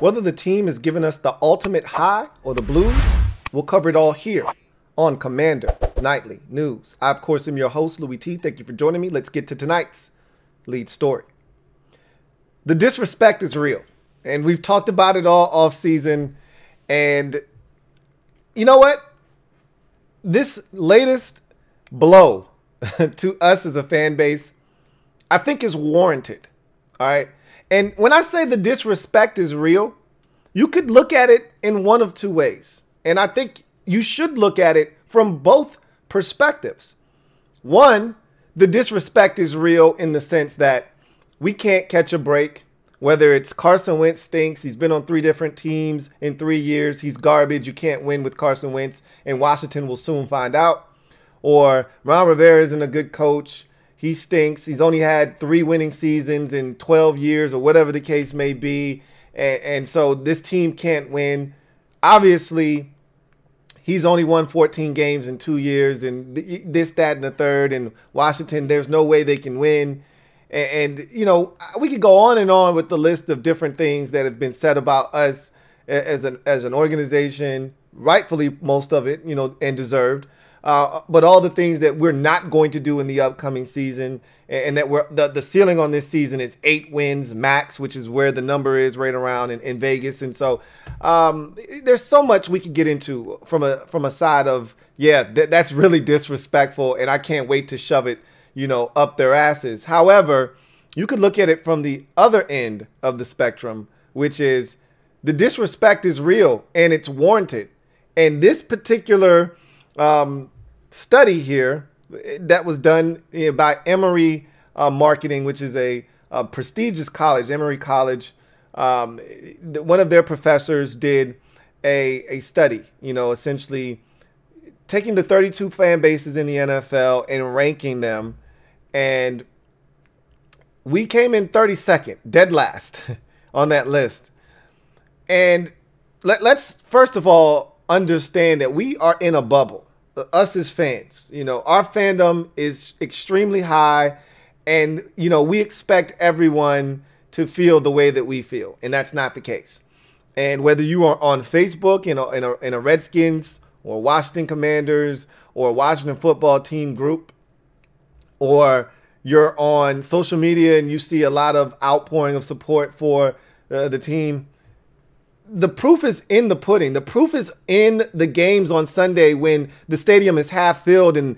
Whether the team has given us the ultimate high or the blues, we'll cover it all here on Commander Nightly News. I, of course, am your host, Louie T. Thank you for joining me. Let's get to tonight's lead story. The disrespect is real, and we've talked about it all off season. And you know what? This latest blow to us as a fan base, I think is warranted. All right. And when I say the disrespect is real, you could look at it in one of two ways. And I think you should look at it from both perspectives. One, the disrespect is real in the sense that we can't catch a break. Whether it's Carson Wentz stinks, he's been on 3 different teams in 3 years, he's garbage, you can't win with Carson Wentz, and Washington will soon find out. Or Ron Rivera isn't a good coach, he stinks, he's only had 3 winning seasons in 12 years, or whatever the case may be, and so this team can't win. Obviously, he's only won 14 games in 2 years, and this, that, and the third, and Washington, there's no way they can win. And, you know, we could go on and on with the list of different things that have been said about us as an organization, rightfully most of it, you know, and deserved. But all the things that we're not going to do in the upcoming season, and that the ceiling on this season is 8 wins max, which is where the number is right around in Vegas. And so there's so much we could get into from a side of, yeah, that's really disrespectful, and I can't wait to shove it, you know, up their asses. However, you could look at it from the other end of the spectrum, which is the disrespect is real and it's warranted. And this particular study here that was done by Emory Marketing, which is a prestigious college, Emory College, one of their professors did a study, you know, essentially taking the 32 fan bases in the NFL and ranking them. And we came in 32nd, dead last on that list. And let's first of all understand that we are in a bubble, us as fans. You know, our fandom is extremely high, and, you know, we expect everyone to feel the way that we feel, and that's not the case. And whether you are on Facebook in a Redskins or Washington Commanders or Washington football team group, or you're on social media and you see a lot of outpouring of support for the team, the proof is in the pudding. The proof is in the games on Sunday when the stadium is half filled, and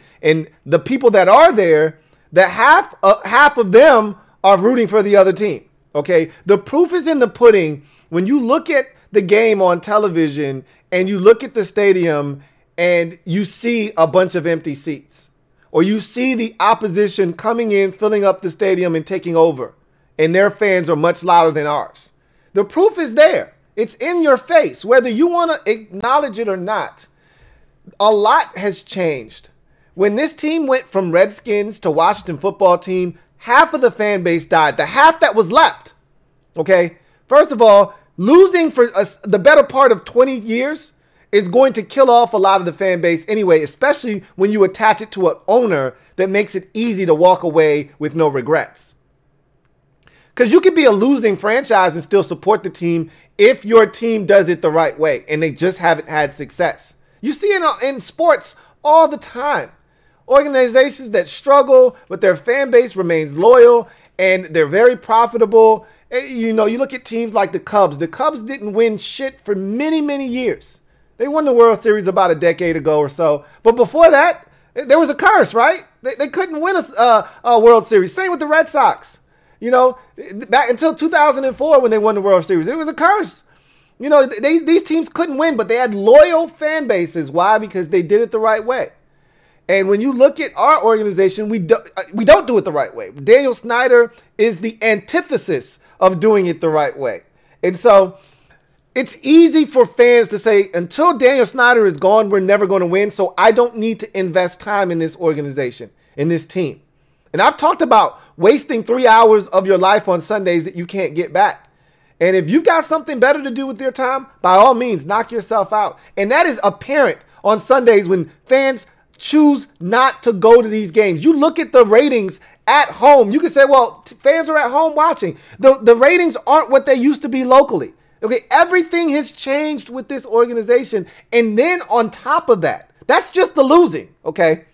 the people that are there, that half of them are rooting for the other team. Okay, the proof is in the pudding when you look at the game on television and you look at the stadium and you see a bunch of empty seats. Or you see the opposition coming in, filling up the stadium and taking over, and their fans are much louder than ours. The proof is there. It's in your face, whether you want to acknowledge it or not. A lot has changed. When this team went from Redskins to Washington football team, half of the fan base died. The half that was left, okay? First of all, losing for the better part of 20 years is going to kill off a lot of the fan base anyway, especially when you attach it to an owner that makes it easy to walk away with no regrets. Because you could be a losing franchise and still support the team if your team does it the right way, and they just haven't had success. You see it in sports all the time. Organizations that struggle, but their fan base remains loyal, and they're very profitable. You know, you look at teams like the Cubs. The Cubs didn't win shit for many, many years. They won the World Series about a decade ago or so. But before that, there was a curse, right? They couldn't win a World Series. Same with the Red Sox. You know, back until 2004 when they won the World Series, it was a curse. You know, these teams couldn't win, but they had loyal fan bases. Why? Because they did it the right way. And when you look at our organization, we don't do it the right way. Daniel Snyder is the antithesis of doing it the right way. And so it's easy for fans to say, until Daniel Snyder is gone, we're never going to win. So I don't need to invest time in this organization, in this team. And I've talked about wasting 3 hours of your life on Sundays that you can't get back. And if you've got something better to do with your time, by all means, knock yourself out. And that is apparent on Sundays when fans choose not to go to these games. You look at the ratings at home. You can say, well, fans are at home watching. The ratings aren't what they used to be locally. Okay, everything has changed with this organization. And then on top of that, that's just the losing, okay?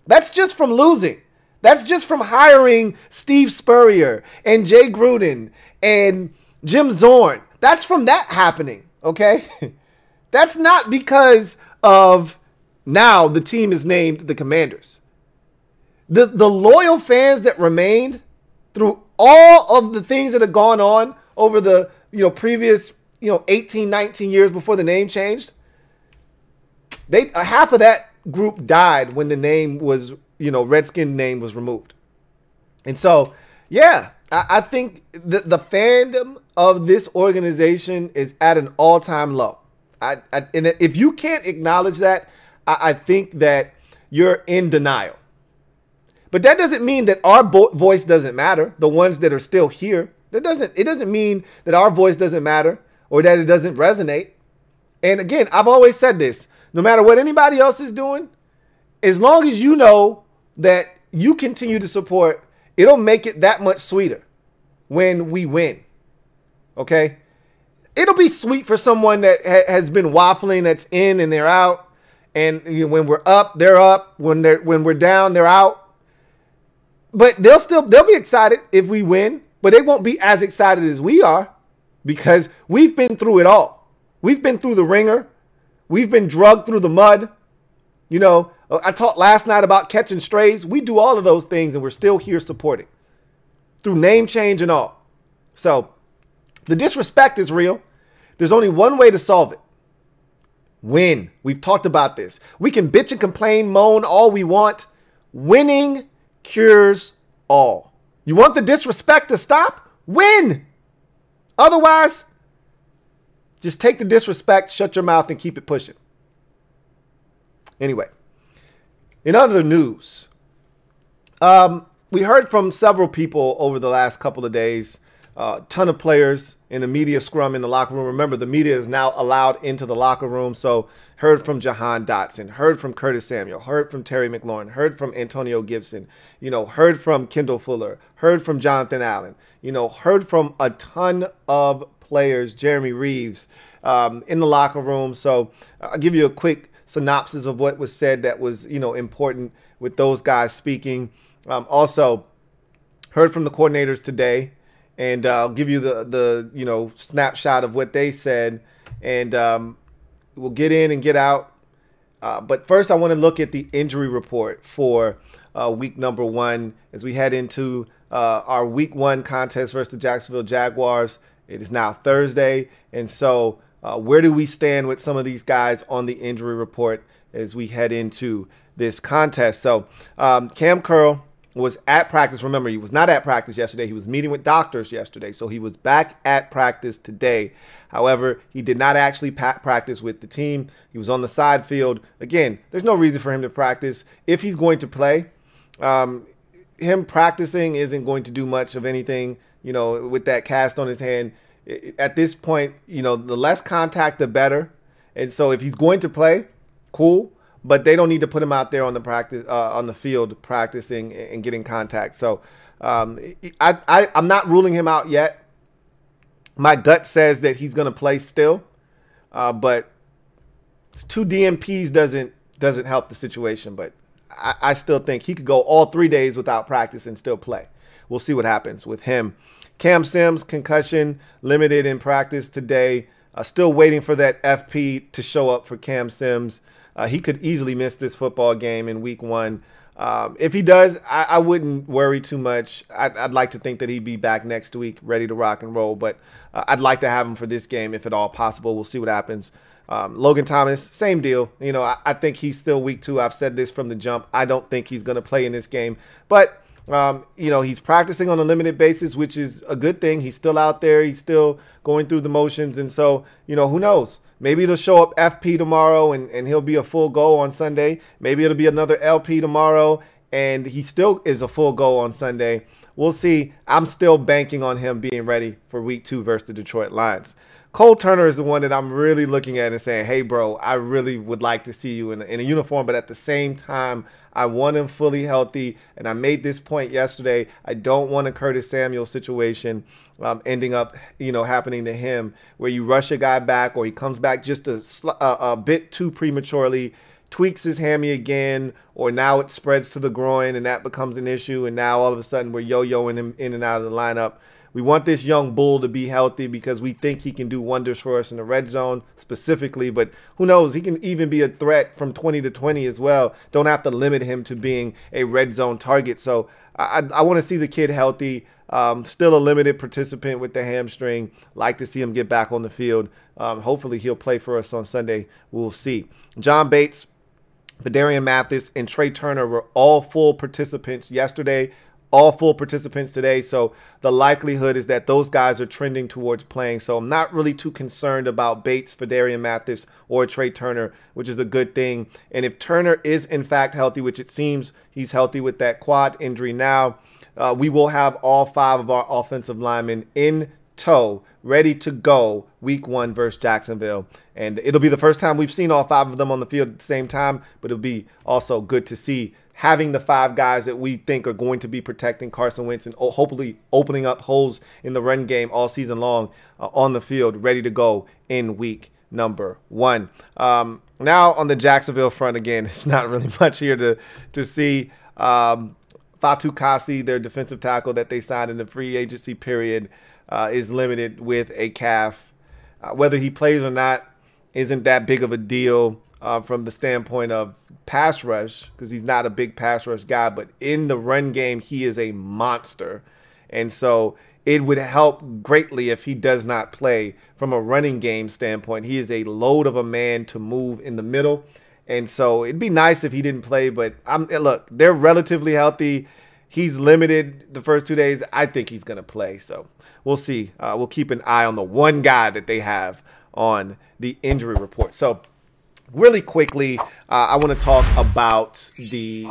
That's just from losing. That's just from hiring Steve Spurrier and Jay Gruden and Jim Zorn. That's from that happening, okay? That's not because of now the team is named the Commanders. The loyal fans that remained through all of the things that have gone on over the previous 18, 19 years before the name changed, half of that group died when the name was, Redskin name was removed. And so, yeah, I think the fandom of this organization is at an all-time low. And if you can't acknowledge that, I think that you're in denial. But that doesn't mean that our voice doesn't matter, the ones that are still here. It doesn't mean that our voice doesn't matter or that it doesn't resonate. And again, I've always said this, no matter what anybody else is doing, as long as you know that you continue to support, it'll make it that much sweeter when we win. Okay? It'll be sweet for someone that has been waffling, that's in and they're out. And when we're up, they're up. When we're down, they're out. But they'll be excited if we win, but they won't be as excited as we are because we've been through it all. We've been through the ringer. We've been drugged through the mud. I talked last night about catching strays. We do all of those things and we're still here supporting through name change and all. So the disrespect is real. There's only one way to solve it. Win. We've talked about this. We can bitch and complain, moan all we want. Winning cures all. You want the disrespect to stop? Win. Otherwise, just take the disrespect, shut your mouth, and keep it pushing. Anyway, in other news, we heard from several people over the last couple of days, a ton of players in the media scrum in the locker room. Remember, the media is now allowed into the locker room. So heard from Jahan Dotson, heard from Curtis Samuel, heard from Terry McLaurin, heard from Antonio Gibson, heard from Kendall Fuller, heard from Jonathan Allen, heard from a ton of players, Jeremy Reeves, in the locker room. So I'll give you a quick synopsis of what was said that was, important with those guys speaking. Also heard from the coordinators today. And I'll give you the snapshot of what they said, and we'll get in and get out. But first, I want to look at the injury report for week number 1 as we head into our week 1 contest versus the Jacksonville Jaguars. It is now Thursday, and so where do we stand with some of these guys on the injury report as we head into this contest? So Cam Curl was at practice. Remember, he was not at practice yesterday. He was meeting with doctors yesterday. So he was back at practice today. However, he did not actually practice with the team. He was on the side field. Again, there's no reason for him to practice. If he's going to play, him practicing isn't going to do much of anything, with that cast on his hand. At this point, the less contact, the better. And so if he's going to play, cool. But they don't need to put him out there on the field practicing and getting contact. So I'm not ruling him out yet. My gut says that he's going to play still, but 2 DMPs doesn't help the situation. But I still think he could go all 3 days without practice and still play. We'll see what happens with him. Cam Sims, concussion, limited in practice today. Still waiting for that FP to show up for Cam Sims. He could easily miss this football game in week 1. If he does, I wouldn't worry too much. I'd like to think that he'd be back next week, ready to rock and roll. But I'd like to have him for this game if at all possible. We'll see what happens. Logan Thomas, same deal. I think he's still week 2. I've said this from the jump. I don't think he's going to play in this game. But, he's practicing on a limited basis, which is a good thing. He's still out there. He's still going through the motions. And so, who knows? Maybe it'll show up FP tomorrow and he'll be a full go on Sunday. Maybe it'll be another LP tomorrow and he still is a full go on Sunday. We'll see. I'm still banking on him being ready for week 2 versus the Detroit Lions. Cole Turner is the one that I'm really looking at and saying, hey, bro, I really would like to see you in a uniform. But at the same time, I want him fully healthy. And I made this point yesterday. I don't want a Curtis Samuel situation ending up, happening to him where you rush a guy back or he comes back just a bit too prematurely, tweaks his hammy again, or now it spreads to the groin and that becomes an issue. And now all of a sudden we're yo-yoing him in and out of the lineup. We want this young bull to be healthy because we think he can do wonders for us in the red zone specifically. But who knows? He can even be a threat from 20 to 20 as well. Don't have to limit him to being a red zone target. So I want to see the kid healthy. Still a limited participant with the hamstring. Like to see him get back on the field. Hopefully he'll play for us on Sunday. We'll see. John Bates, Phidarian Mathis, and Trey Turner were all full participants yesterday. All full participants today, so the likelihood is that those guys are trending towards playing. So I'm not really too concerned about Bates, Phidarian Mathis, or Trey Turner, which is a good thing. And if Turner is in fact healthy, which it seems he's healthy with that quad injury now, we will have all 5 of our offensive linemen in tow, ready to go week 1 versus Jacksonville. And it'll be the first time we've seen all 5 of them on the field at the same time, but it'll be also good to see having the 5 guys that we think are going to be protecting Carson Wentz and hopefully opening up holes in the run game all season long on the field, ready to go in week number 1. Now on the Jacksonville front, again, it's not really much here to see. Fatu Kasi, their defensive tackle that they signed in the free agency period, is limited with a calf. Whether he plays or not isn't that big of a deal from the standpoint of pass rush, because he's not a big pass rush guy, but in the run game, he is a monster. And so it would help greatly if he does not play from a running game standpoint. He is a load of a man to move in the middle. And so it'd be nice if he didn't play, but look, they're relatively healthy. He's limited the first 2 days. I think he's going to play. So we'll see. We'll keep an eye on the one guy that they have on the injury report. So really quickly, I want to talk about the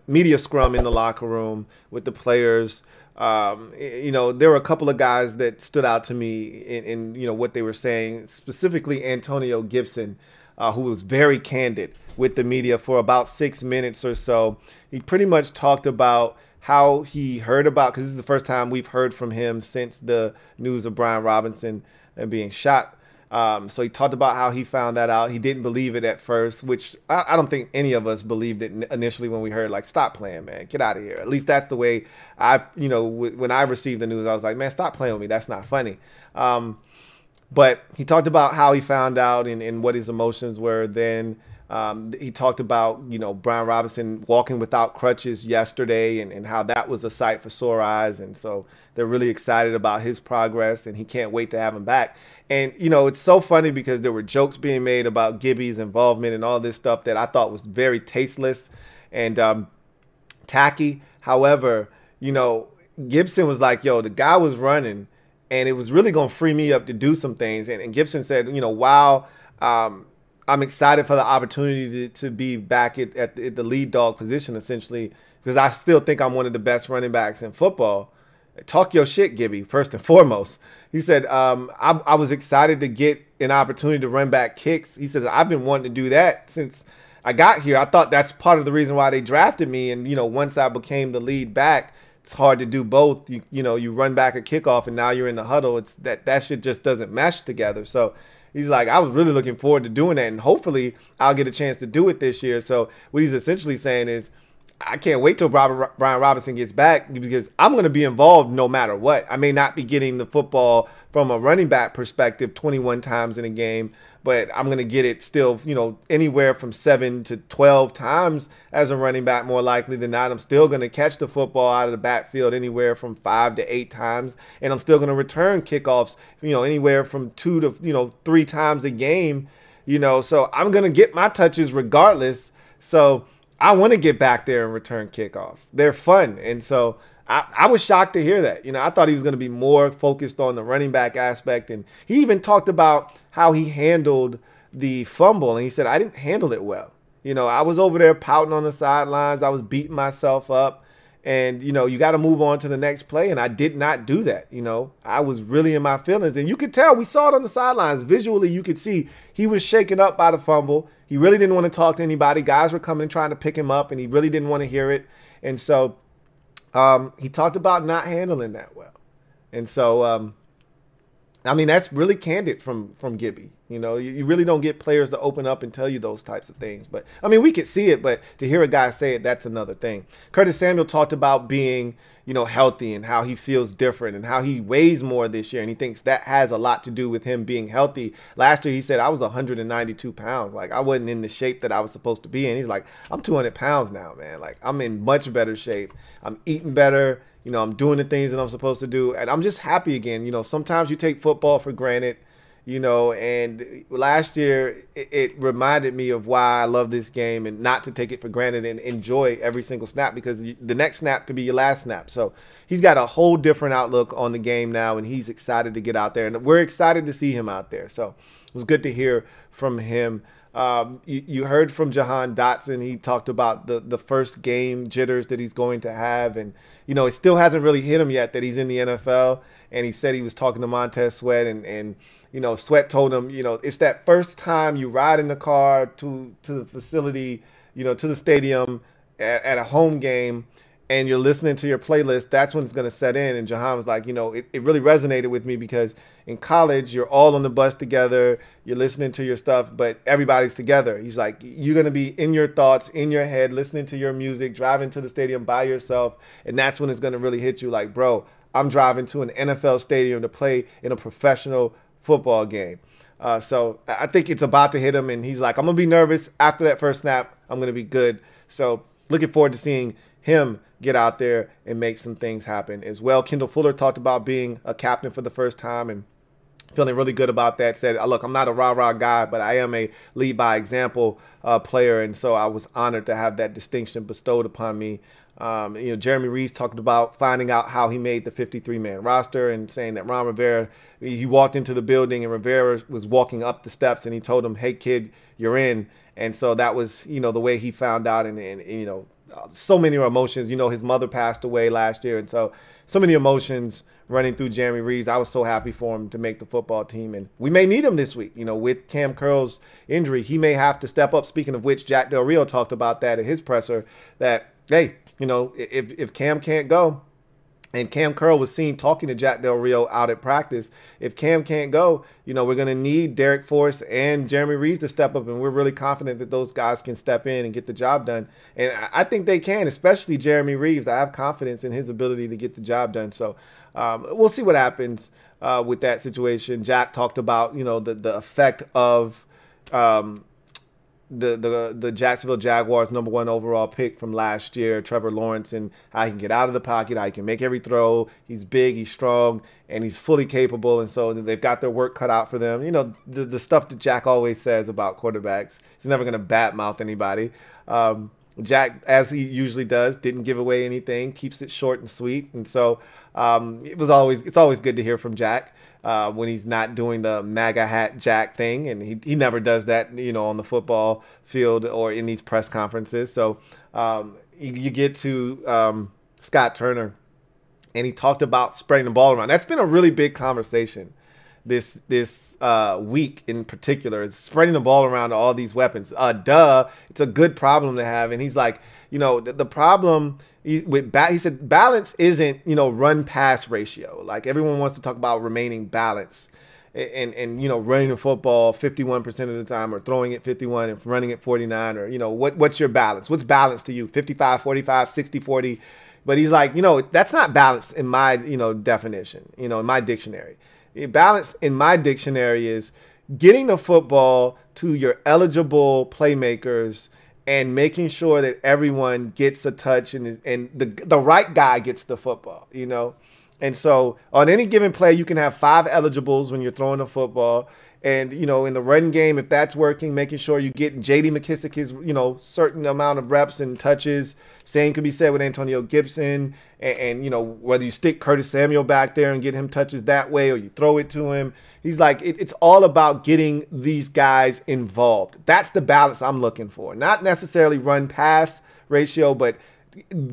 media scrum in the locker room with the players. There were a couple of guys that stood out to me in what they were saying, specifically Antonio Gibson, who was very candid with the media for about 6 minutes or so. He pretty much talked about how he heard about, because this is the first time we've heard from him since the news of Brian Robinson being shot. So he talked about how he found that out. He didn't believe it at first, which I don't think any of us believed it initially when we heard, like, stop playing, man, get out of here. At least that's the way when I received the news, I was like, man, stop playing with me. That's not funny. But he talked about how he found out and what his emotions were then. He talked about, Brian Robinson walking without crutches yesterday and how that was a sight for sore eyes. And so they're really excited about his progress and he can't wait to have him back. And, it's so funny because there were jokes being made about Gibby's involvement and all this stuff that I thought was very tasteless and tacky. However, Gibson was like, yo, the guy was running and it was really going to free me up to do some things. And Gibson said, wow, I'm excited for the opportunity to be back at the lead dog position, essentially, because I still think I'm one of the best running backs in football. Talk your shit, Gibby, first and foremost. He said, I was excited to get an opportunity to run back kicks. He says, I've been wanting to do that since I got here. I thought that's part of the reason why they drafted me. And, once I became the lead back, it's hard to do both. You run back a kickoff and now you're in the huddle. It's that shit just doesn't mesh together. So he's like, I was really looking forward to doing that, and hopefully I'll get a chance to do it this year. So what he's essentially saying is, I can't wait till Brian Robinson gets back because I'm going to be involved no matter what. I may not be getting the football from a running back perspective 21 times in a game, but I'm going to get it still, anywhere from 7 to 12 times as a running back, more likely than not. I'm still going to catch the football out of the backfield anywhere from 5 to 8 times, and I'm still going to return kickoffs, anywhere from 2 to 3 times a game, So I'm going to get my touches regardless. So I want to get back there and return kickoffs. They're fun, and so I was shocked to hear that. I thought he was going to be more focused on the running back aspect. And he even talked about how he handled the fumble. And he said, I didn't handle it well. I was over there pouting on the sidelines. I was beating myself up. And, you got to move on to the next play. And I did not do that. I was really in my feelings. And you could tell, we saw it on the sidelines. Visually, you could see he was shaken up by the fumble. He really didn't want to talk to anybody. Guys were coming and trying to pick him up, and he really didn't want to hear it. And so he talked about not handling that well. And so, that's really candid from Gibby. You really don't get players to open up and tell you those types of things. But, we could see it, but to hear a guy say it, that's another thing. Curtis Samuel talked about being, healthy and how he feels different and how he weighs more this year. And he thinks that has a lot to do with him being healthy. Last year, he said, I was 192 pounds. Like, I wasn't in the shape that I was supposed to be in. He's like, I'm 200 pounds now, man. Like, I'm in much better shape. I'm eating better. I'm doing the things that I'm supposed to do. And I'm just happy again. Sometimes you take football for granted. And last year it reminded me of why I love this game and not to take it for granted and enjoy every single snap, because the next snap could be your last snap. So he's got a whole different outlook on the game now, and he's excited to get out there, and we're excited to see him out there. So it was good to hear from him. You heard from Jahan Dotson. He talked about the first game jitters that he's going to have. And, it still hasn't really hit him yet that he's in the NFL. And he said he was talking to Montez Sweat, and Sweat told him, it's that first time you ride in the car to the facility, to the stadium at a home game, and you're listening to your playlist, that's when it's going to set in. And Jahan was like, it really resonated with me, because in college, you're all on the bus together, you're listening to your stuff, but everybody's together. He's like, you're going to be in your thoughts, in your head, listening to your music, driving to the stadium by yourself. And that's when it's going to really hit you like, bro, I'm driving to an NFL stadium to play in a professional football game. So I think it's about to hit him. And he's like, I'm going to be nervous. After that first snap, I'm going to be good. So looking forward to seeing him get out there and make some things happen as well. Kendall Fuller talked about being a captain for the first time and feeling really good about that. Said, look, I'm not a rah-rah guy, but I am a lead by example player. And so I was honored to have that distinction bestowed upon me. Jeremy Reeves talked about finding out how he made the 53-man roster and saying that Ron Rivera, he walked into the building and Rivera was walking up the steps and he told him, hey, kid, you're in. And so that was, the way he found out. And so many emotions. His mother passed away last year. And so many emotions running through Jeremy Reeves. I was so happy for him to make the football team. And we may need him this week. With Cam Curl's injury, he may have to step up. Speaking of which, Jack Del Rio talked about that at his presser, that, hey, if Cam can't go, and Cam Curl was seen talking to Jack Del Rio out at practice, if Cam can't go, we're going to need Derek Force and Jeremy Reeves to step up, and we're really confident that those guys can step in and get the job done. And I think they can, especially Jeremy Reeves. I have confidence in his ability to get the job done. So we'll see what happens with that situation. Jack talked about, the effect of the Jacksonville Jaguars #1 overall pick from last year, Trevor Lawrence, and how he can get out of the pocket, how he can make every throw. He's big, he's strong, and he's fully capable. And so they've got their work cut out for them. The stuff that Jack always says about quarterbacks. He's never going to badmouth anybody. Jack, as he usually does, didn't give away anything, keeps it short and sweet. And so it's always good to hear from Jack when he's not doing the MAGA hat Jack thing. And he never does that, on the football field or in these press conferences. So you get to Scott Turner, and he talked about spreading the ball around. That's been a really big conversation this week in particular, is spreading the ball around to all these weapons. It's a good problem to have. And he's like, the problem he said balance isn't, run pass ratio. Like, everyone wants to talk about remaining balanced and running the football 51% of the time, or throwing it 51 and running it 49, or, what's your balance? What's balance to you? 55, 45, 60, 40. But he's like, that's not balance in my, definition, in my dictionary. Balance in my dictionary is getting the football to your eligible playmakers and making sure that everyone gets a touch and the right guy gets the football, And so on any given play, you can have 5 eligibles when you're throwing the football. And, in the run game, if that's working, making sure you get J.D. McKissick his, certain amount of reps and touches. Same can be said with Antonio Gibson. And whether you stick Curtis Samuel back there and get him touches that way, or you throw it to him. He's like, it's all about getting these guys involved. That's the balance I'm looking for. Not necessarily run-pass ratio, but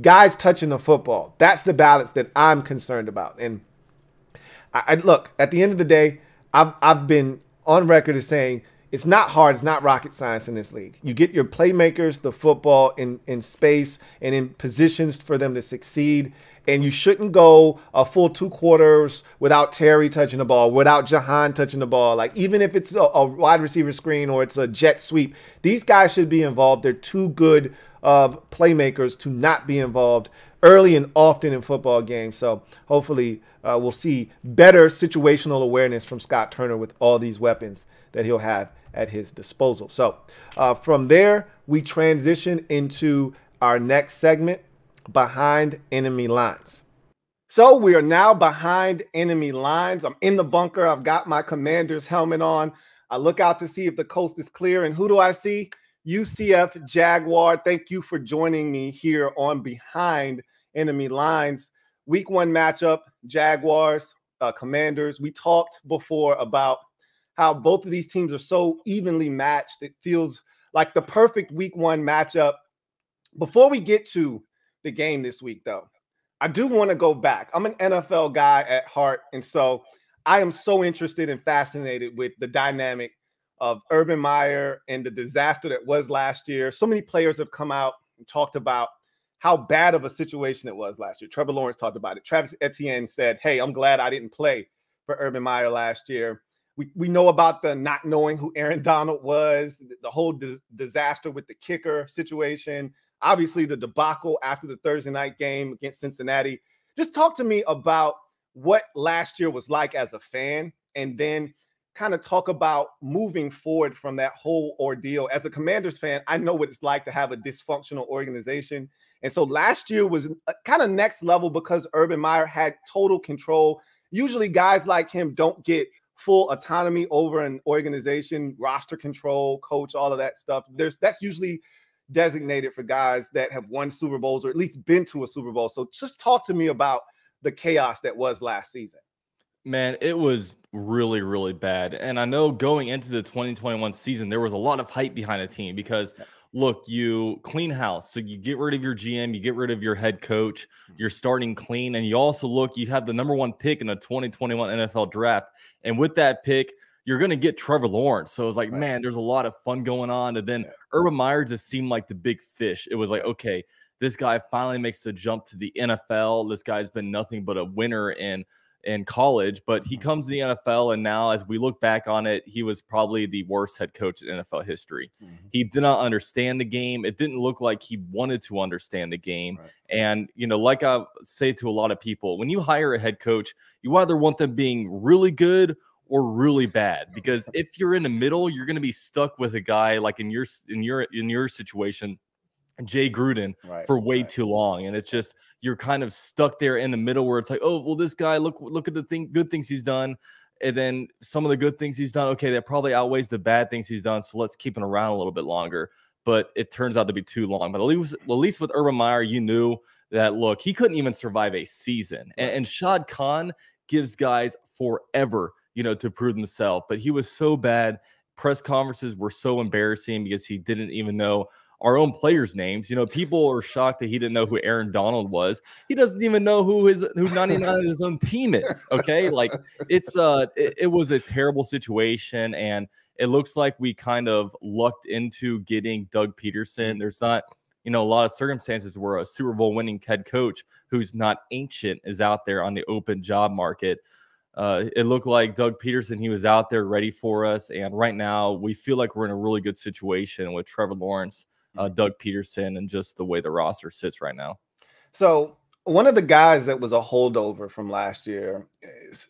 guys touching the football. That's the balance that I'm concerned about. And I look, at the end of the day, I've been on record as saying it's not hard, it's not rocket science in this league. You get your playmakers the football in space and in positions for them to succeed. And you shouldn't go a full 2 quarters without Terry touching the ball, without Jahan touching the ball. Like, even if it's a wide receiver screen or it's a jet sweep, these guys should be involved. They're too good of playmakers to not be involved early and often in football games. So hopefully we'll see better situational awareness from Scott Turner with all these weapons that he'll have at his disposal. So from there, we transition into our next segment, Behind Enemy Lines. So we are now behind enemy lines. I'm in the bunker. I've got my commander's helmet on. I look out to see if the coast is clear. And who do I see? UCF Jaguar. Thank you for joining me here on Behind Enemy Lines. Week 1 matchup, Jaguars, Commanders. We talked before about how both of these teams are so evenly matched. It feels like the perfect Week 1 matchup. Before we get to the game this week, though, I do want to go back. I'm an NFL guy at heart, and so I am so interested and fascinated with the dynamic of Urban Meyer and the disaster that was last year. So many players have come out and talked about how bad of a situation it was last year. Trevor Lawrence talked about it. Travis Etienne said, hey, I'm glad I didn't play for Urban Meyer last year. We know about the not knowing who Aaron Donald was, the whole disaster with the kicker situation. Obviously, the debacle after the Thursday night game against Cincinnati. Just talk to me about what last year was like as a fan, and then kind of talk about moving forward from that whole ordeal. As a Commanders fan, I know what it's like to have a dysfunctional organization. And so last year was kind of next level because Urban Meyer had total control. Usually guys like him don't get full autonomy over an organization, roster control, coach, all of that stuff. That's usually designated for guys that have won Super Bowls or at least been to a Super Bowl. So just talk to me about the chaos that was last season. Man, it was really, really bad. And I know going into the 2021 season, there was a lot of hype behind the team because, look, you clean house. So you get rid of your GM, you get rid of your head coach, you're starting clean. And you also you have the #1 pick in the 2021 NFL draft. And with that pick, you're going to get Trevor Lawrence. So it's like, man, there's a lot of fun going on. And then Urban Meyer just seemed like the big fish. It was like, okay, this guy finally makes the jump to the NFL. This guy's been nothing but a winner in college, but he comes to the NFL, and now as we look back on it, he was probably the worst head coach in NFL history. He did not understand the game. It didn't look like he wanted to understand the game. And, you know, like I say to a lot of people, when you hire a head coach, you either want them being really good or really bad, because if you're in the middle, you're going to be stuck with a guy like in your situation, Jay Gruden, for way too long. And it's just, you're kind of stuck there in the middle where it's like, oh, well, this guy, look at the good things he's done. And then some of the good things he's done, okay, that probably outweighs the bad things he's done. So let's keep him around a little bit longer. But it turns out to be too long. But at least with Urban Meyer, you knew that, look, he couldn't even survive a season. And Shad Khan gives guys forever, you know, to prove himself. But he was so bad. Press conferences were so embarrassing because he didn't even know our own players' names. You know, people are shocked that he didn't know who Aaron Donald was. He doesn't even know who 99 of his own team is. Okay, like it was a terrible situation, and it looks like we kind of lucked into getting Doug Peterson. There's not, you know, a lot of circumstances where a Super Bowl winning head coach who's not ancient is out there on the open job market. It looked like Doug Peterson, he was out there ready for us, and right now we feel like we're in a really good situation with Trevor Lawrence, Doug Peterson, and just the way the roster sits right now. So one of the guys that was a holdover from last year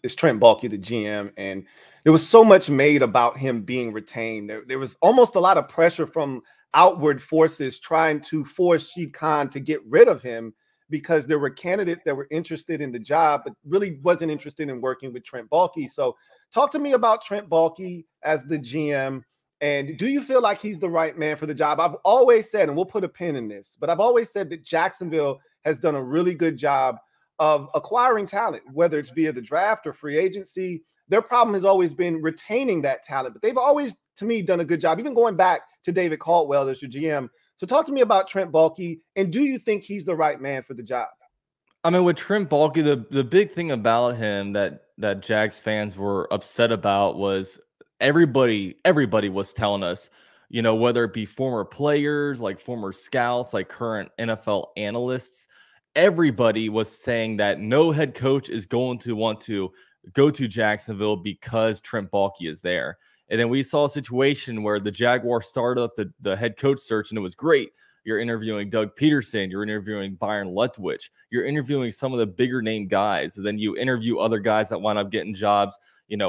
is Trent Baalke, the GM, and there was so much made about him being retained. There was almost a lot of pressure from outward forces trying to force Shad Khan to get rid of him because there were candidates that were interested in the job, but really wasn't interested in working with Trent Baalke. So talk to me about Trent Baalke as the GM. And do you feel like he's the right man for the job? I've always said, and we'll put a pin in this, but I've always said that Jacksonville has done a really good job of acquiring talent, whether it's via the draft or free agency. Their problem has always been retaining that talent, but they've always, to me, done a good job. Even going back to David Caldwell as your GM, So talk to me about Trent Baalke, and do you think he's the right man for the job? I mean, with Trent Baalke, the big thing about him that Jags fans were upset about was everybody was telling us, whether it be former players, like former scouts, like current NFL analysts, everybody was saying that no head coach is going to want to go to Jacksonville because Trent Baalke is there. And then we saw a situation where the Jaguars started up the head coach search, and it was great. You're interviewing Doug Peterson. You're interviewing Byron Leftwich. You're interviewing some of the bigger name guys. And then you interview other guys that wind up getting jobs.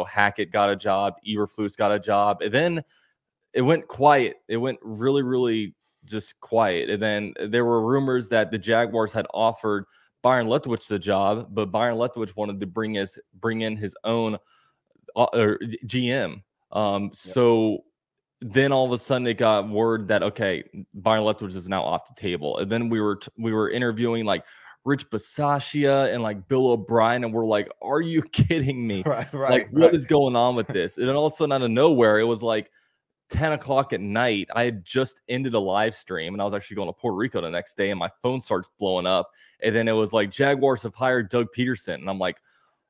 Hackett got a job. Eberflus got a job. And then it went quiet. It went really, really just quiet. And then there were rumors that the Jaguars had offered Byron Leftwich the job, but Byron Leftwich wanted to bring in his own GM. So then all of a sudden it got word that, okay, Byron Leftwich is now off the table. And then we were interviewing like Rich Bisaccia and like Bill O'Brien, and we're like, are you kidding me? What is going on with this? And then all of a sudden out of nowhere, it was like 10 o'clock at night. I had just ended a live stream, and I was actually going to Puerto Rico the next day, and my phone starts blowing up. And then it was like, Jaguars have hired Doug Peterson. And I'm like,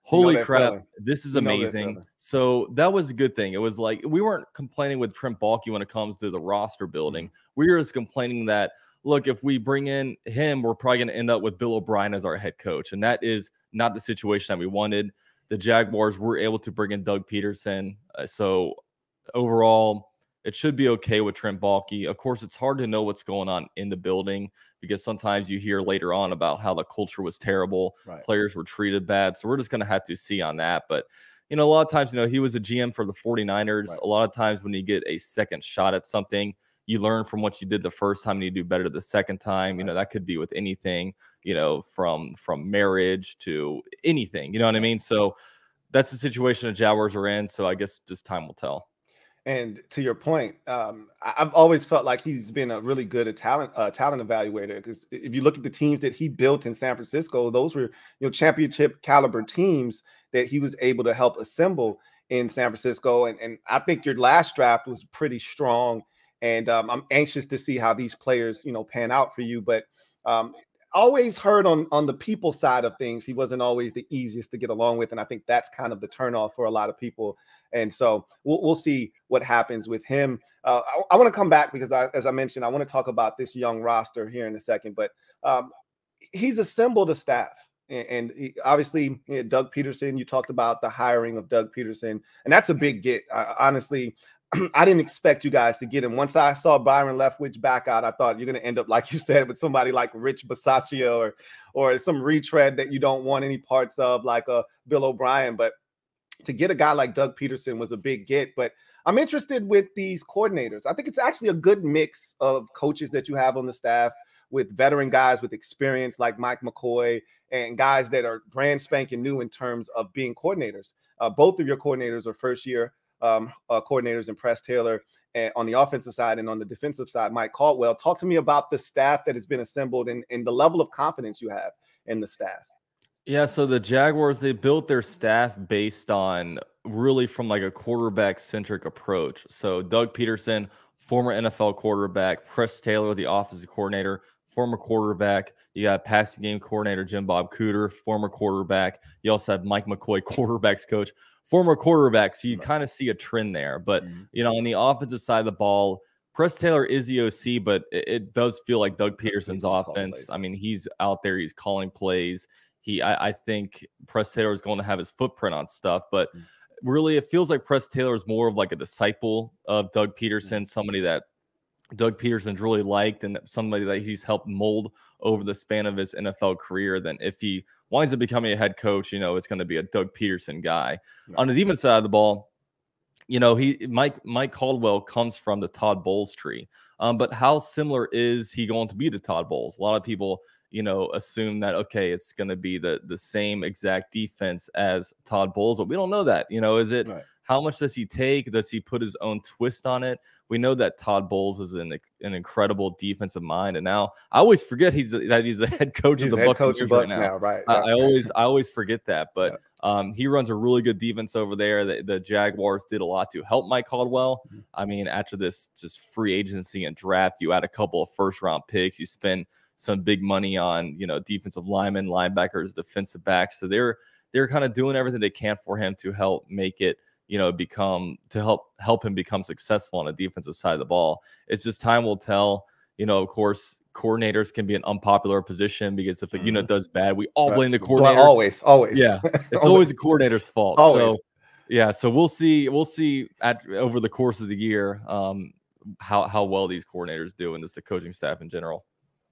holy crap, this is amazing. So that was a good thing. It was like, we weren't complaining with Trent Baalke when it comes to the roster building. We were just complaining that, look, if we bring in him, we're probably going to end up with Bill O'Brien as our head coach. And that is not the situation that we wanted. The Jaguars were able to bring in Doug Peterson. So overall, it should be okay with Trent Baalke. Of course, it's hard to know what's going on in the building because sometimes you hear later on about how the culture was terrible. Players were treated bad. So we're just going to have to see on that. But, a lot of times, he was a GM for the 49ers. A lot of times when you get a second shot at something, you learn from what you did the first time and you do better the second time. That could be with anything, from marriage to anything. You know what I mean? So that's the situation the Jaguars are in. So I guess just time will tell. And to your point, I've always felt like he's been a really good talent evaluator, because if you look at the teams that he built in San Francisco, those were championship caliber teams that he was able to help assemble in San Francisco. And I think your last draft was pretty strong. And I'm anxious to see how these players pan out for you. But always heard on the people side of things, he wasn't always the easiest to get along with. And I think that's kind of the turnoff for a lot of people. And so we'll see what happens with him. I want to come back because, as I mentioned, I want to talk about this young roster here in a second. But he's assembled a staff. And obviously, Doug Peterson, you talked about the hiring of Doug Peterson. And that's a big get. Honestly, I didn't expect you guys to get him. Once I saw Byron Leftwich back out, I thought you're going to end up, like you said, with somebody like Rich Bisaccia or some retread that you don't want any parts of, like a Bill O'Brien. But to get a guy like Doug Peterson was a big get. But I'm interested with these coordinators. I think it's actually a good mix of coaches that you have on the staff, with veteran guys with experience like Mike McCoy and guys that are brand spanking new in terms of being coordinators. Both of your coordinators are first-year coordinators, in Press Taylor on the offensive side, and on the defensive side, Mike Caldwell. Talk to me about the staff that has been assembled and the level of confidence you have in the staff. Yeah, so the Jaguars, they built their staff based on really from like a quarterback-centric approach. So Doug Peterson, former NFL quarterback, Press Taylor, the offensive coordinator, former quarterback. You got passing game coordinator Jim Bob Cooter, former quarterback. You also have Mike McCoy, quarterbacks coach, former quarterback. So you kind of see a trend there. But, on the offensive side of the ball, Press Taylor is the OC, but it does feel like Doug Peterson's offense. I mean, he's out there. He's calling plays. I think Press Taylor is going to have his footprint on stuff, but really it feels like Press Taylor is more of like a disciple of Doug Peterson, somebody that Doug Peterson's really liked and somebody that he's helped mold over the span of his NFL career. Then if he winds up becoming a head coach, it's going to be a Doug Peterson guy. Right. On the defense side of the ball, Mike Caldwell comes from the Todd Bowles tree. But how similar is he going to be to Todd Bowles? A lot of people assume that, okay, it's going to be the same exact defense as Todd Bowles, but we don't know that. Is it right? How much does he take? Does he put his own twist on it? We know that Todd Bowles is an incredible defensive mind, and now I always forget he's a head coach of the Buccaneers right now. Right. I always forget that, but He runs a really good defense over there. The Jaguars did a lot to help Mike Caldwell. I mean, after this just free agency and draft, you add a couple of first-round picks. You spend some big money on, defensive linemen, linebackers, defensive backs. So they're kind of doing everything they can for him to help make it, help him become successful on the defensive side of the ball. It's just time will tell. Of course, coordinators can be an unpopular position because if a unit does bad, we all blame the coordinator. Always. Yeah, it's always the coordinator's fault. Always. So, yeah, so we'll see over the course of the year how well these coordinators do and just the coaching staff in general.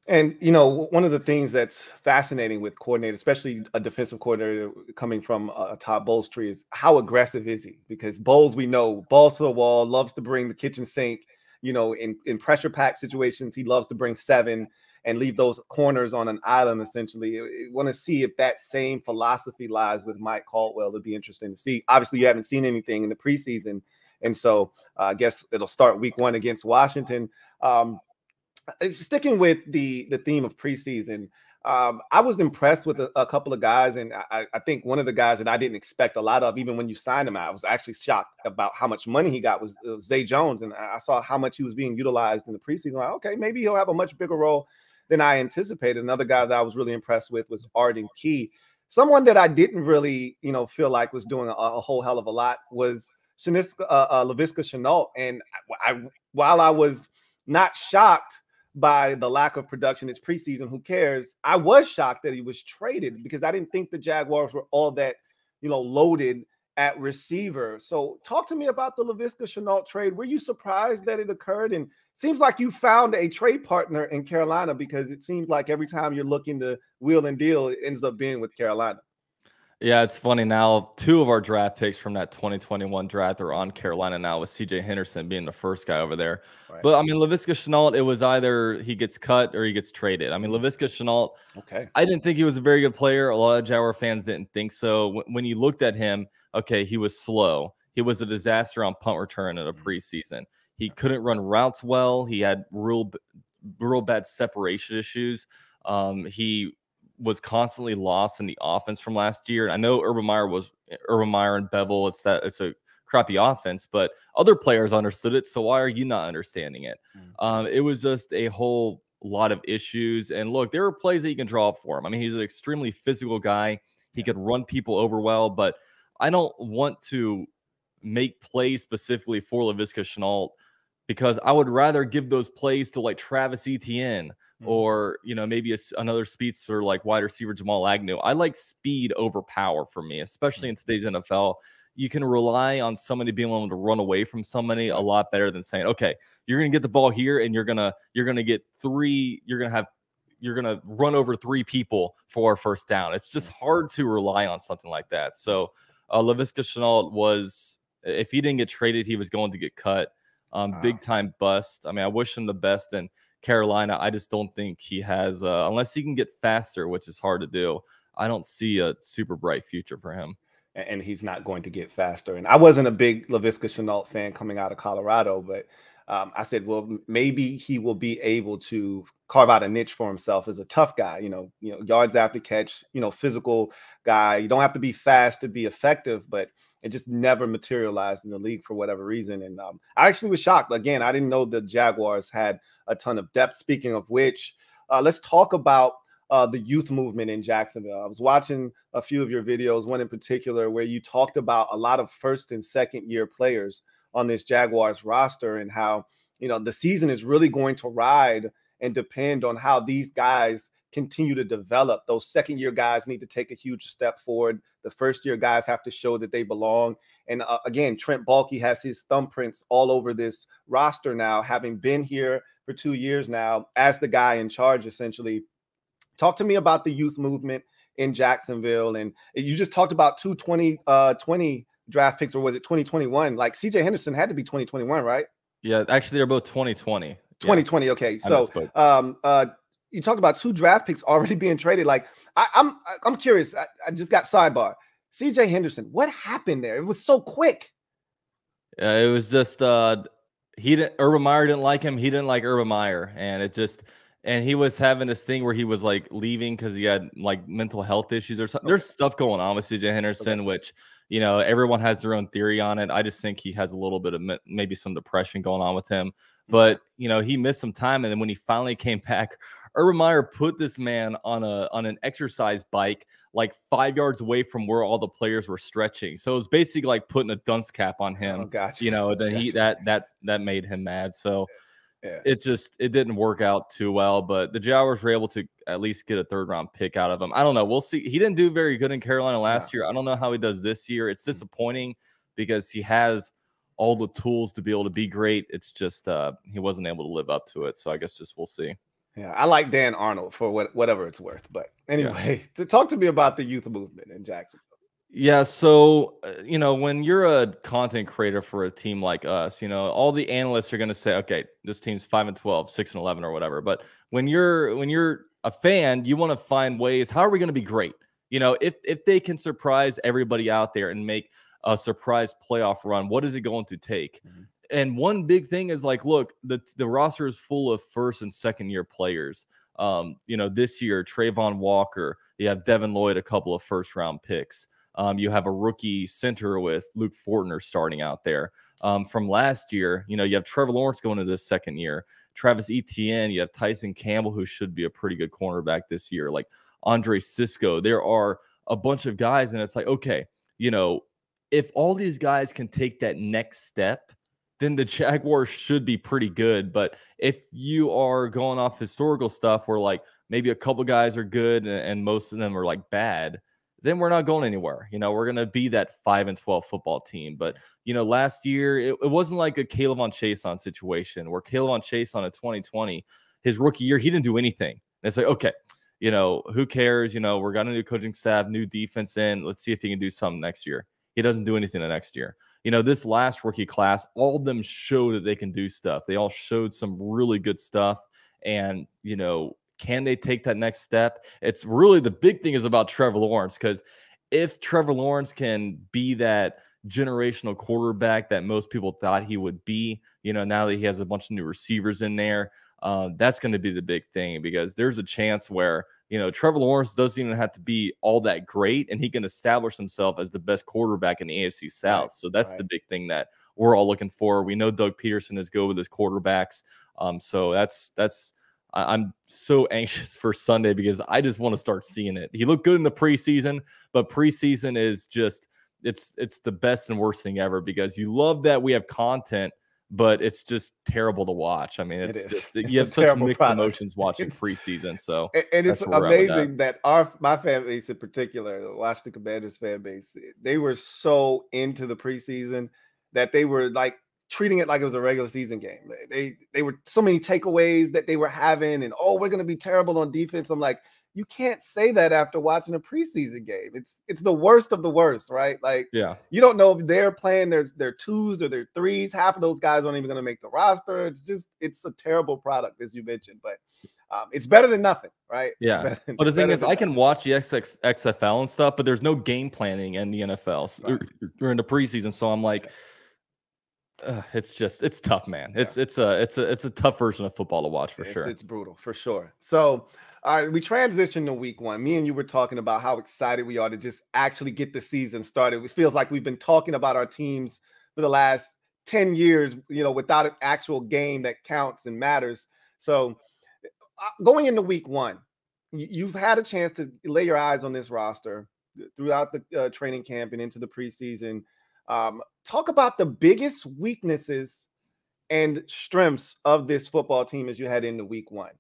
And, one of the things that's fascinating with coordinators, especially a defensive coordinator coming from a Todd Bowles tree, is how aggressive is he? Because Bowles, we know, balls to the wall, loves to bring the kitchen sink. In pressure pack situations, he loves to bring 7 and leave those corners on an island, essentially. I want to see if that same philosophy lies with Mike Caldwell. It'll be interesting to see. Obviously, you haven't seen anything in the preseason. And so I guess it'll start week 1 against Washington. Sticking with the theme of preseason, I was impressed with a couple of guys, and I think one of the guys that I didn't expect a lot of, even when you signed him, I was actually shocked about how much money he got, was Zay Jones, and I saw how much he was being utilized in the preseason. Like, okay, maybe he'll have a much bigger role than I anticipated. Another guy that I was really impressed with was Arden Key. Someone that I didn't really, feel like was doing a whole hell of a lot was Laviska Shenault, and while I was not shocked by the lack of production this preseason, who cares? I was shocked that he was traded because I didn't think the Jaguars were all that, loaded at receiver. So talk to me about the Laviska Shenault trade. Were you surprised that it occurred? And it seems like you found a trade partner in Carolina, because it seems like every time you're looking to wheel and deal, it ends up being with Carolina. Yeah, it's funny now. 2 of our draft picks from that 2021 draft are on Carolina now, with C.J. Henderson being the first guy over there. Right. But, I mean, Laviska Shenault, it was either he gets cut or he gets traded. I mean, Laviska Shenault, I didn't think he was a very good player. A lot of Jaguar fans didn't think so. When you looked at him, okay, he was slow. He was a disaster on punt return in the preseason. He couldn't run routes well. He had real bad separation issues. He was constantly lost in the offense from last year. I know Urban Meyer and Bevel. It's a crappy offense, but other players understood it. So why are you not understanding it? It was just a whole lot of issues. And look, there are plays that you can draw up for him. I mean, he's an extremely physical guy. He could run people over well, but I don't want to make plays specifically for Laviska Shenault, because I would rather give those plays to like Travis Etienne or, maybe another speedster like wide receiver Jamal Agnew. I like speed over power for me, especially in today's NFL. You can rely on somebody being able to run away from somebody a lot better than saying, okay, you're going to get the ball here and you're going to get 3, you're going to run over 3 people for a first down. It's just hard to rely on something like that. So Laviska Shenault was, if he didn't get traded, he was going to get cut. Big time bust. I mean, I wish him the best. And Carolina, I just don't think he has, unless he can get faster, which is hard to do, I don't see a super bright future for him. And he's not going to get faster. And I wasn't a big Laviska Shenault fan coming out of Colorado, but I said, well, maybe he will be able to carve out a niche for himself as a tough guy, yards after catch, physical guy. You don't have to be fast to be effective, but it just never materialized in the league for whatever reason. And I actually was shocked. Again, I didn't know the Jaguars had a ton of depth. Speaking of which, let's talk about the youth movement in Jacksonville. I was watching a few of your videos, one in particular where you talked about a lot of first and second year players on this Jaguars roster, and how, the season is really going to ride and depend on how these guys continue to develop. Those second year guys need to take a huge step forward. The first year guys have to show that they belong. And again, Trent Baalke has his thumbprints all over this roster now, having been here for 2 years now as the guy in charge, essentially. Talk to me about the youth movement in Jacksonville. And you just talked about 2020 draft picks, or was it 2021? Like C.J. Henderson had to be 2021, right? Yeah, actually, they're both 2020. 2020, yeah. Okay. So you talked about 2 draft picks already being traded. Like, I'm curious. I just got sidebar. C.J. Henderson, what happened there? It was so quick. It was just Urban Meyer didn't like him. He didn't like Urban Meyer, and it just and he was having this thing where he was like leaving because he had like mental health issues or something. Okay. There's stuff going on with CJ Henderson, which, you know, everyone has their own theory on it. I just think he has a little bit of maybe some depression going on with him. But, you know, he missed some time. And then when he finally came back, Urban Meyer put this man on an exercise bike like 5 yards away from where all the players were stretching. So it was basically like putting a dunce cap on him. Oh, gotcha. You know, then that made him mad. So it didn't work out too well. But the Jaguars were able to at least get a 3rd-round pick out of him. I don't know. We'll see. He didn't do very good in Carolina last year. I don't know how he does this year. It's disappointing because he has all the tools to be able to be great. It's just he wasn't able to live up to it. So I guess just we'll see. Yeah, I like Dan Arnold for whatever it's worth. But anyway, to talk to me about the youth movement in Jacksonville. Yeah, so, you know, when you're a content creator for a team like us, you know, all the analysts are going to say, okay, this team's 5-12, 6-11 or whatever. But when you're a fan, you want to find ways, how are we going to be great? You know, if they can surprise everybody out there and make a surprise playoff run, what is it going to take? And one big thing is like, look, the roster is full of 1st and 2nd year players. You know, this year, Trayvon Walker, you have Devin Lloyd, a couple of 1st-round picks. You have a rookie center with Luke Fortner starting out there. From last year, you know, you have Trevor Lawrence going into this 2nd year. Travis Etienne, you have Tyson Campbell, who should be a pretty good cornerback this year. Like Andre Sisco, there are a bunch of guys, and it's like, okay, you know, if all these guys can take that next step, then the Jaguars should be pretty good. But if you are going off historical stuff where like maybe a couple guys are good and most of them are like bad, then we're not going anywhere. You know, we're going to be that 5-12 football team. But, you know, last year, it wasn't like a Caleb Chason situation where Caleb Chason in 2020, his rookie year, he didn't do anything. And it's like, okay, you know, who cares? You know, we're got a new coaching staff, new defense in. Let's see if he can do something next year. He doesn't do anything the next year. You know, this last rookie class, all of them show that they can do stuff. They all showed some really good stuff. And, you know, can they take that next step? It's really the big thing is about Trevor Lawrence, because if Trevor Lawrence can be that generational quarterback that most people thought he would be, you know, now that he has a bunch of new receivers in there, that's going to be the big thing, because there's a chance where, you know, Trevor Lawrence doesn't even have to be all that great, and he can establish himself as the best quarterback in the AFC South. Right. So that's the big thing that we're all looking for. We know Doug Peterson is good with his quarterbacks. So I'm so anxious for Sunday because I just want to start seeing it. He looked good in the preseason, but preseason is just, it's the best and worst thing ever, because you love that we have content, but it's just terrible to watch. I mean, it's you have such mixed emotions watching preseason. So, and it's amazing that my fan base in particular, the Washington Commanders fan base, they were so into the preseason that they were like treating it like it was a regular season game. They were so many takeaways that they were having, and we're going to be terrible on defense. I'm like, you can't say that after watching a preseason game. It's the worst of the worst, right? Like, you don't know if they're playing their 2s or their 3s. Half of those guys aren't even going to make the roster. It's a terrible product, as you mentioned, but it's better than nothing, right? Yeah. But the thing is, I can watch the XFL and stuff, but there's no game planning in the NFL or in the preseason. So I'm like, it's tough, man. It's a tough version of football to watch for sure. It's brutal for sure. So, all right, we transitioned to week 1. Me and you were talking about how excited we are to just actually get the season started. It feels like we've been talking about our teams for the last 10 years, you know, without an actual game that counts and matters. So, going into week 1, you've had a chance to lay your eyes on this roster throughout the training camp and into the preseason. Talk about the biggest weaknesses and strengths of this football team as you head into week 1.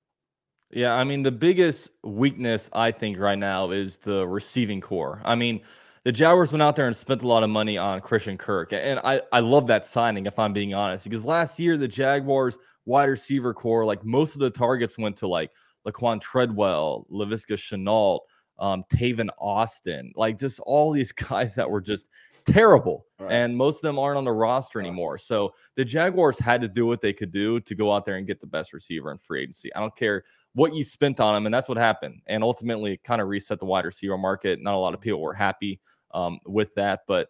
Yeah, I mean, the biggest weakness I think right now is the receiving core. I mean, the Jaguars went out there and spent a lot of money on Christian Kirk, and I love that signing, if I'm being honest, because last year the Jaguars wide receiver core, like most of the targets went to like Laquan Treadwell, Laviska Shenault, Taven Austin, like just all these guys that were just terrible. Right. And most of them aren't on the roster anymore. So the Jaguars had to do what they could do to go out there and get the best receiver in free agency. I don't care what you spent on him, and that's what happened. And ultimately, it kind of reset the wide receiver market. Not a lot of people were happy with that. But,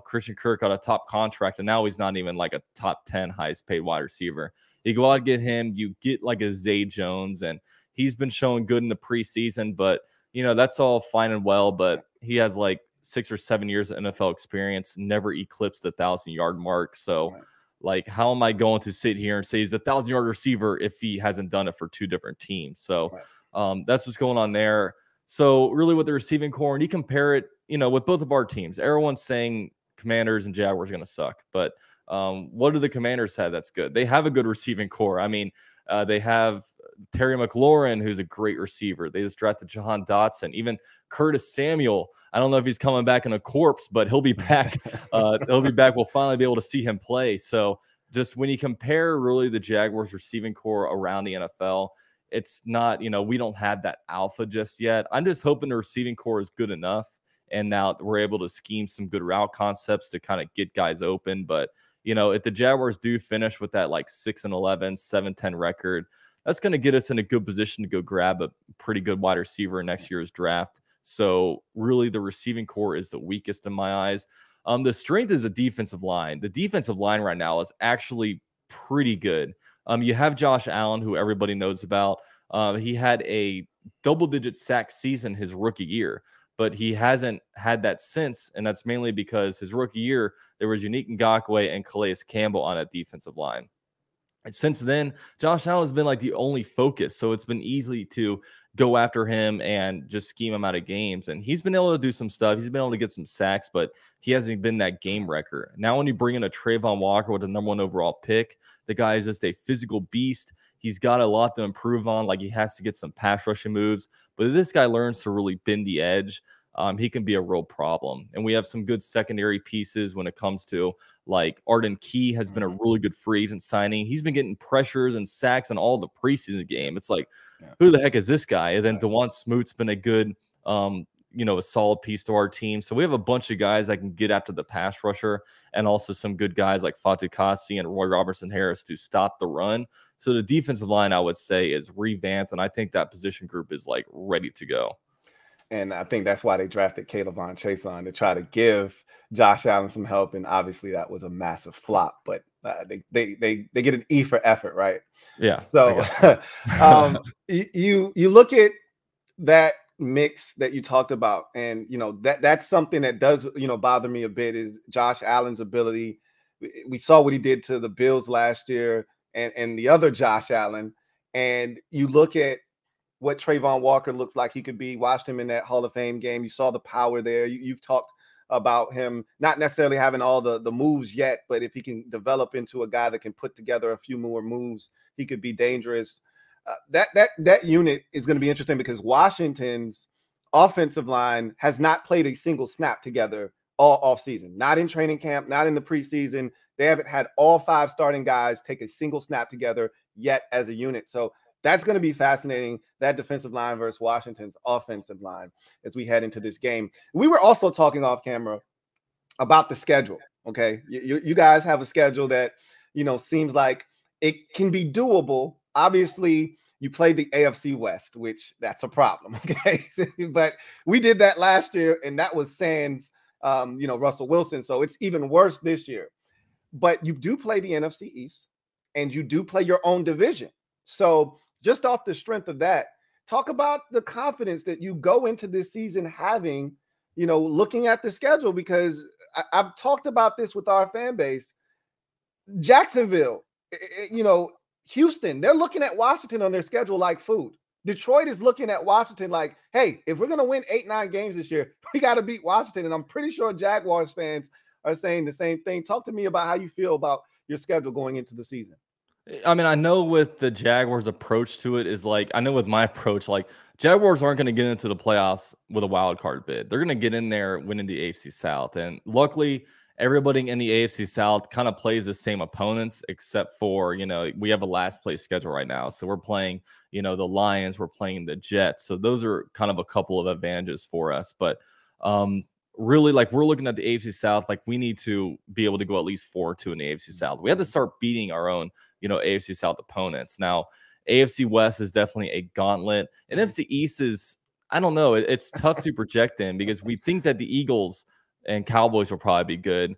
Christian Kirk got a top contract, and now he's not even like a top 10 highest paid wide receiver. You go out and get him, you get like a Zay Jones, and he's been showing good in the preseason, but, that's all fine and well, but he has like 6 or 7 years of NFL experience, never eclipsed the 1,000-yard mark. So, like, how am I going to sit here and say he's a 1,000-yard receiver if he hasn't done it for 2 different teams? So that's what's going on there. So really with the receiving core, and you compare it, with both of our teams, everyone's saying Commanders and Jaguars are going to suck. But what do the Commanders have that's good? They have a good receiving core. I mean, they have Terry McLaurin, who's a great receiver. They just drafted Jahan Dotson. Even Curtis Samuel, I don't know if he's coming back in a corpse, but he'll be back. He'll be back. We'll finally be able to see him play. So just when you compare really the Jaguars receiving core around the NFL, it's not, we don't have that alpha just yet. I'm just hoping the receiving core is good enough. And now we're able to scheme some good route concepts to kind of get guys open. But, if the Jaguars do finish with that like 6-11, 7-10 record, that's going to get us in a good position to go grab a pretty good wide receiver in next year's draft. So really the receiving core is the weakest in my eyes. The strength is the defensive line. The defensive line right now is actually pretty good. You have Josh Allen, who everybody knows about. He had a double-digit sack season his rookie year, but he hasn't had that since, and that's mainly because his rookie year, there was Unique Ngakoue and Calais Campbell on that defensive line. And since then, Josh Allen has been like the only focus, so it's been easy to go after him and just scheme him out of games. And he's been able to do some stuff. He's been able to get some sacks, but he hasn't been that game wrecker. Now when you bring in a Trayvon Walker with a #1 overall pick, the guy is just a physical beast. He's got a lot to improve on. Like, he has to get some pass rushing moves. But if this guy learns to really bend the edge, he can be a real problem. And we have some good secondary pieces when it comes to, like, Arden Key has been a really good free agent signing. He's been getting pressures and sacks in all the preseason game. It's like, who the heck is this guy? And then DeJuan Smoot's been a good, a solid piece to our team. So we have a bunch of guys that can get after the pass rusher, and also some good guys like Fatu Kasi and Roy Robertson Harris to stop the run. So the defensive line, I would say, is revamped, and I think that position group is like ready to go. And I think that's why they drafted K'Lavon Chaisson, to try to give Josh Allen some help. And obviously that was a massive flop, but they get an E for effort, right? Yeah. So you look at that mix that you talked about, and that's something that does bother me a bit, is Josh Allen's ability. We saw what he did to the Bills last year, and the other Josh Allen, and you look at what Trayvon Walker looks like he could be. Watched him in that Hall of Fame game. You saw the power there. You've talked about him not necessarily having all the moves yet, but if he can develop into a guy that can put together a few more moves, he could be dangerous. That unit is going to be interesting, because Washington's offensive line has not played a single snap together all offseason. Not in training camp, not in the preseason. They haven't had all 5 starting guys take a single snap together yet as a unit. So that's going to be fascinating, that defensive line versus Washington's offensive line, as we head into this game. We were also talking off camera about the schedule. Okay. You guys have a schedule that, seems like it can be doable. Obviously, you played the AFC West, which that's a problem. Okay. But we did that last year, and that was sans, Russell Wilson. So it's even worse this year. But you do play the NFC East, and you do play your own division. So just off the strength of that, talk about the confidence that you go into this season having, looking at the schedule, because I've talked about this with our fan base. Jacksonville, Houston, they're looking at Washington on their schedule like food. Detroit is looking at Washington like, hey, if we're going to win 8-9 games this year, we got to beat Washington. And I'm pretty sure Jaguars fans are saying the same thing. Talk to me about how you feel about your schedule going into the season. I mean, I know with the Jaguars' approach to it is like, I know with my approach, like, Jaguars aren't going to get into the playoffs with a wild card bid. They're going to get in there winning the AFC South. And luckily, everybody in the AFC South kind of plays the same opponents, except for, we have a last place schedule right now. So we're playing, the Lions, we're playing the Jets. So those are kind of a couple of advantages for us. But really, like, we're looking at the AFC South, like, we need to be able to go at least 4-2 in the AFC South. We have to start beating our own AFC South opponents. Now, AFC West is definitely a gauntlet. And NFC East is, I don't know, it's tough to project them, because we think that the Eagles and Cowboys will probably be good.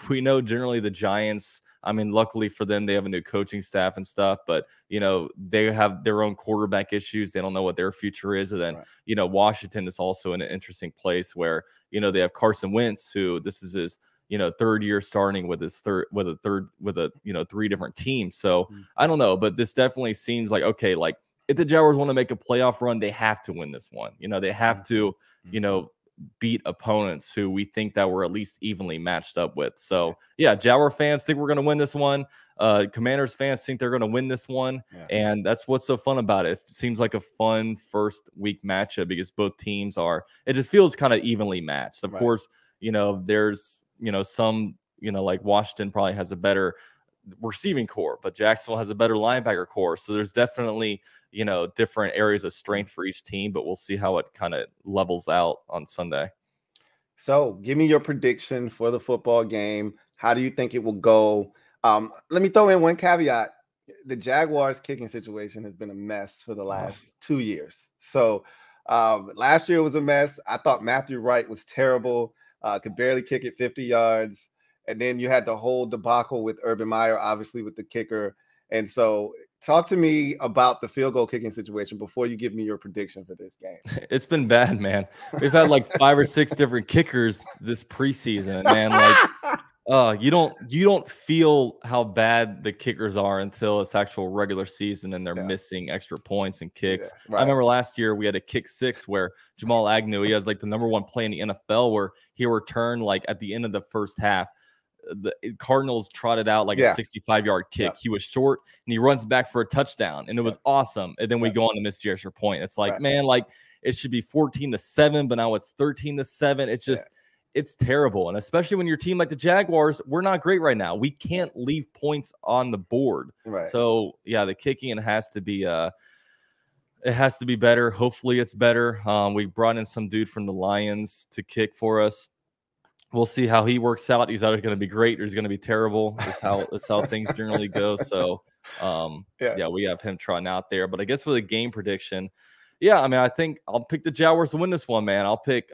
We know generally the Giants, I mean, luckily for them, they have a new coaching staff and stuff, but, you know, they have their own quarterback issues. They don't know what their future is. And then, you know, Washington is also in an interesting place where, you know, they have Carson Wentz, who this is his, you know, third year starting with his you know, 3 different teams. So I don't know, but this definitely seems like, okay, like if the Jaguars want to make a playoff run, they have to win this one. You know, they have to, you know, beat opponents who we think that we're at least evenly matched up with. So yeah, Jaguar fans think we're going to win this one. Commanders fans think they're going to win this one. And that's what's so fun about it. It seems like a fun first week matchup because both teams are, it just feels kind of evenly matched. Of course, you know, there's, you know, some, you know, like Washington probably has a better receiving core, but Jacksonville has a better linebacker core. So there's definitely, you know, different areas of strength for each team, but we'll see how it kind of levels out on Sunday. So give me your prediction for the football game. How do you think it will go? Let me throw in one caveat. The Jaguars kicking situation has been a mess for the last 2 years. So last year was a mess. I thought Matthew Wright was terrible, could barely kick it 50 yards. And then you had the whole debacle with Urban Meyer, obviously with the kicker. And so talk to me about the field goal kicking situation before you give me your prediction for this game. It's been bad, man. We've had like 5 or 6 different kickers this preseason, man. Like, you don't feel how bad the kickers are until it's actual regular season and they're missing extra points and kicks. I remember last year we had a kick 6 where Jamal Agnew, he has like the #1 play in the NFL where he returned like at the end of the first half. The Cardinals trotted out like a 65-yard kick. He was short and he runs back for a touchdown and it was awesome. And then we go on to miss the extra point. It's like, man, like it should be 14-7, but now it's 13-7. It's just, it's terrible. And especially when your team like the Jaguars, we're not great right now. We can't leave points on the board. So yeah, the kicking has to be it has to be better. Hopefully it's better. We brought in some dude from the Lions to kick for us. We'll see how he works out. He's either going to be great or he's going to be terrible. That's how things generally go. So, yeah, we have him trying out there. But I guess with a game prediction, yeah, I mean, I think I'll pick the Jaguars to win this one, man. I'll pick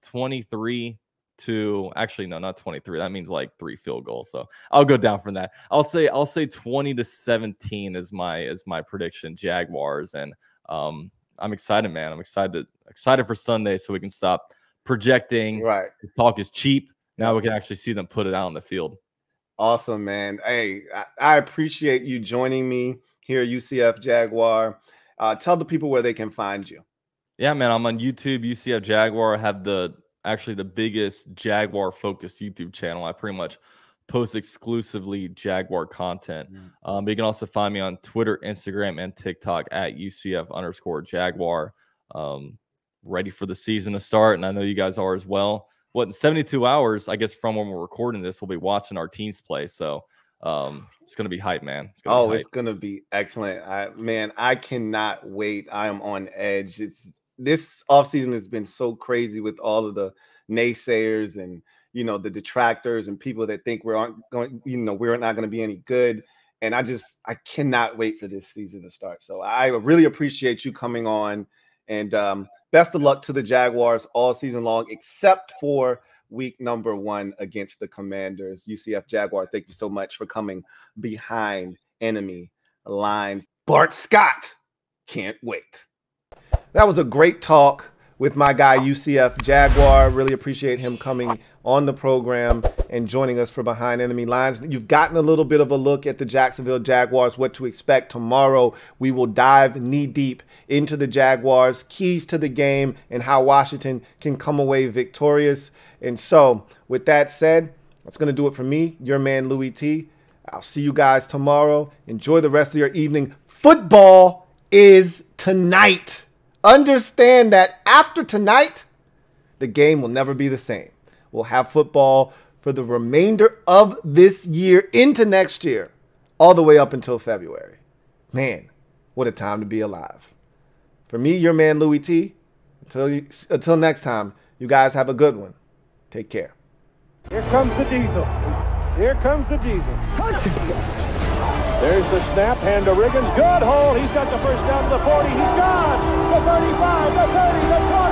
23 to actually no, not 23. That means like 3 field goals. So I'll go down from that. I'll say 20-17 is my prediction. Jaguars, and I'm excited, man. I'm excited for Sunday so we can stop projecting. The talk is cheap. Now we can actually see them put it out on the field. Awesome, man. Hey, I appreciate you joining me here at UCF Jaguar. Tell the people where they can find you. Yeah, man, I'm on YouTube, UCF Jaguar. I have actually the biggest Jaguar focused YouTube channel. I pretty much post exclusively Jaguar content. But you can also find me on Twitter, Instagram, and TikTok at UCF_Jaguar. Ready for the season to start, and I know you guys are as well. What, in 72 hours, I guess, from when we're recording this, we'll be watching our teams play. So it's going to be hype, man. It's going to be excellent. I cannot wait. I am on edge. This offseason has been so crazy with all of the naysayers and, you know, the detractors and people that think we're not going to be any good. And I cannot wait for this season to start. So I really appreciate you coming on, and best of luck to the Jaguars all season long, except for week number 1 against the Commanders. UCF Jaguar, thank you so much for coming behind enemy lines. Bart Scott, can't wait. That was a great talk with my guy, UCF Jaguar. Really appreciate him coming on the program and joining us for Behind Enemy Lines. You've gotten a little bit of a look at the Jacksonville Jaguars, what to expect tomorrow. We will dive knee deep into the Jaguars, keys to the game, and how Washington can come away victorious. And so with that said, that's going to do it for me, your man, Louie T. I'll see you guys tomorrow. Enjoy the rest of your evening. Football is tonight. Understand that after tonight, the game will never be the same. We'll have football for the remainder of this year into next year, all the way up until February. Man, what a time to be alive. For me, your man, Louie T. Until next time, you guys have a good one. Take care. Here comes the diesel. Here comes the diesel. There's the snap, hand to Riggins. Good hold. He's got the first down to the 40. He's gone. The 35, the 30, the 20.